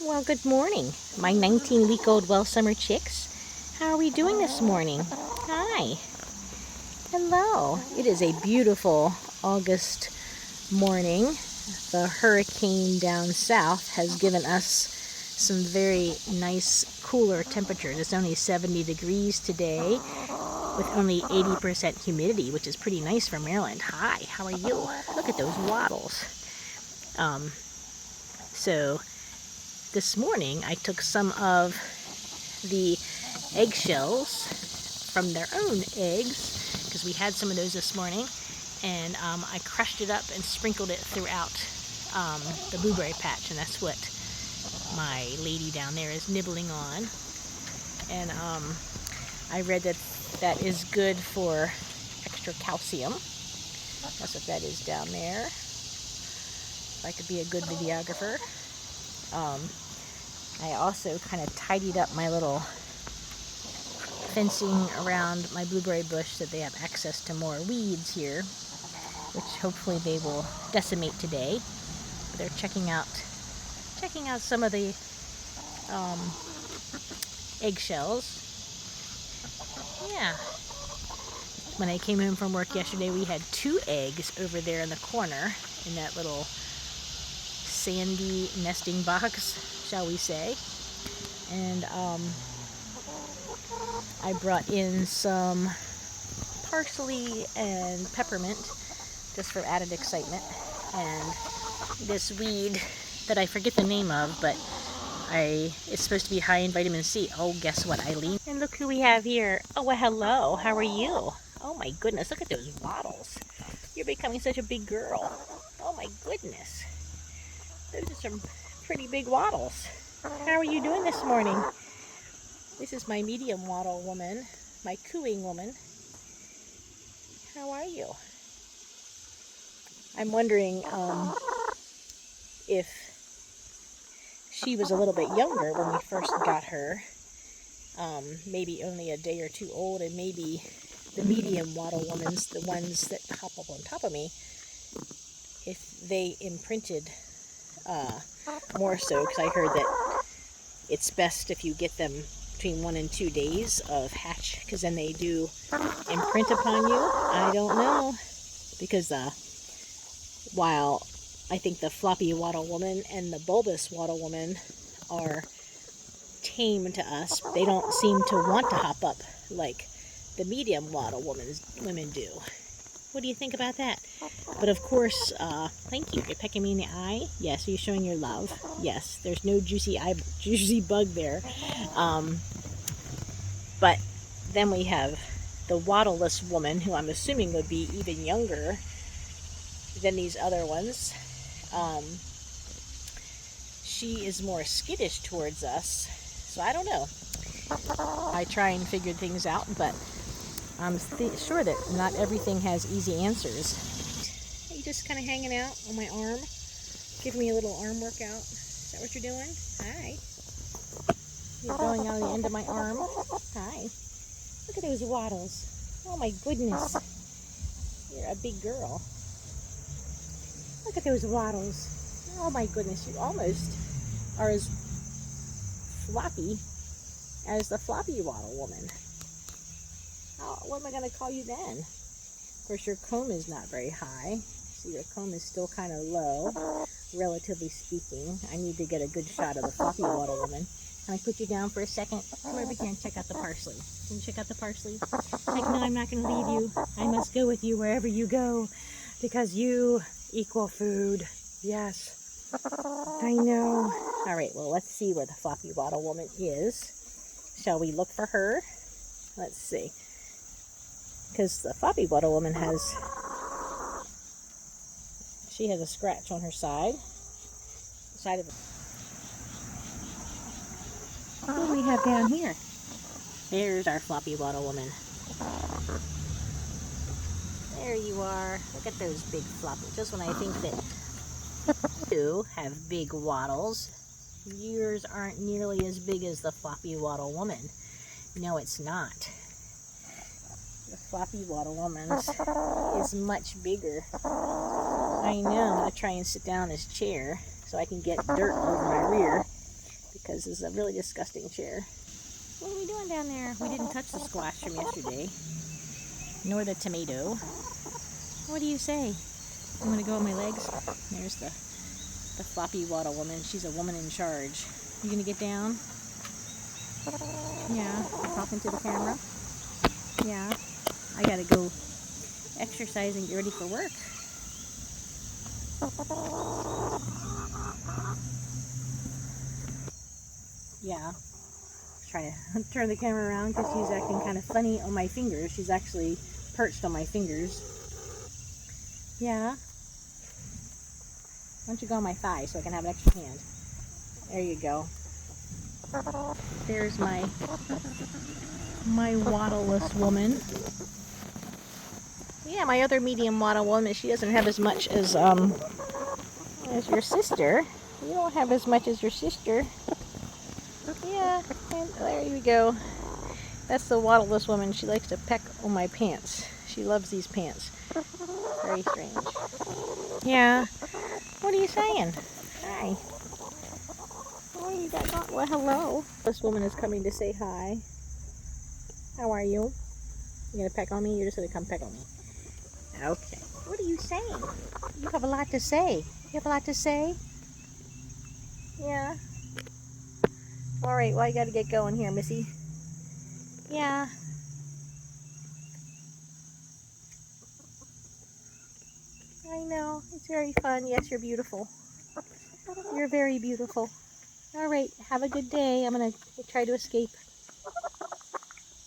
Well, good morning, my 19-week-old Welsummer chicks. How are we doing this morning? Hi. Hello. It is a beautiful August morning. The hurricane down south has given us some very nice cooler temperatures. It's only 70 degrees today with only 80% humidity, which is pretty nice for Maryland. Hi, how are you? Look at those wattles. So this morning I took some of the eggshells from their own eggs, because we had some of those this morning, and I crushed it up and sprinkled it throughout the blueberry patch, and that's what my lady down there is nibbling on. And I read that that is good for extra calcium. That's what that is down there. If I could be a good videographer. I also kind of tidied up my little fencing around my blueberry bush so that they have access to more weeds here, which hopefully they will decimate today. But they're checking out some of the eggshells. Yeah. When I came home from work yesterday, we had 2 eggs over there in the corner in that little sandy nesting box, shall we say. And I brought in some parsley and peppermint just for added excitement, and this weed that I forget the name of, but it's supposed to be high in vitamin C. Oh, guess what, Eileen? And look who we have here. Oh, well, hello. How are you? Oh my goodness, look at those wattles. You're becoming such a big girl. Oh my goodness. Those are some pretty big wattles. How are you doing this morning? This is my medium wattle woman, my cooing woman. How are you? I'm wondering if she was a little bit younger when we first got her, maybe only a day or 2 old, and maybe the medium wattle women's, the ones that hop up on top of me, if they imprinted more so, because I heard that it's best if you get them between 1 and 2 days of hatch, because then they do imprint upon you. I don't know, because while I think the floppy wattle woman and the bulbous wattle woman are tame to us, they don't seem to want to hop up like the medium wattle women do. What do you think about that? But of course, thank you. You're pecking me in the eye. Yes, are you showing your love? Yes, there's no juicy bug there. But then we have the wattleless woman, who I'm assuming would be even younger than these other ones. She is more skittish towards us, so I don't know. I try and figure things out, but I'm sure that not everything has easy answers. Are you just kind of hanging out on my arm, giving me a little arm workout? Is that what you're doing? Hi. You're going on the end of my arm. Hi. Look at those wattles. Oh my goodness. You're a big girl. Look at those wattles. Oh my goodness, you almost are as floppy as the floppy wattle woman. What am I going to call you then? Of course, your comb is not very high. See, your comb is still kind of low, relatively speaking. I need to get a good shot of the floppy wattle woman. Can I put you down for a second? Come over here and check out the parsley. Can you check out the parsley? Like, no, I'm not going to leave you. I must go with you wherever you go, because you equal food. Yes, I know. All right, well, let's see where the floppy wattle woman is. Shall we look for her? Let's see. Because the floppy wattle woman has a scratch on her side. Of it. What do we have down here? There's our floppy wattle woman. There you are. Look at those big floppy. Just when I think that you have big wattles, yours aren't nearly as big as the floppy wattle woman. No, it's not. The floppy wattle woman's is much bigger. I know. I'm going to try and sit down in this chair so I can get dirt over my rear. because this is a really disgusting chair. What are we doing down there? We didn't touch the squash from yesterday, nor the tomato. What do you say? I'm going to go on my legs. There's the floppy waddle woman. She's a woman in charge. You going to get down? Yeah. Talking to the camera? Yeah. I got to go exercise and get ready for work. Yeah. Trying to turn the camera around because she's acting kind of funny on my fingers. She's actually perched on my fingers. Yeah. Why don't you go on my thigh so I can have an extra hand? There you go. There's my waddleless woman. Yeah, my other medium waddle woman, she doesn't have as much as your sister. You don't have as much as your sister. Yeah, and there you go. That's the waddleless woman. She likes to peck on my pants. She loves these pants. Very strange. Yeah. What are you saying? Hi. What do you got going? Well, hello. This woman is coming to say hi. How are you? You gonna peck on me? You're just gonna come peck on me. Okay. What are you saying? You have a lot to say. You have a lot to say? Yeah. Alright, well, I gotta get going here, Missy. Yeah. I know. It's very fun. Yes, you're beautiful. You're very beautiful. Alright, have a good day. I'm gonna try to escape.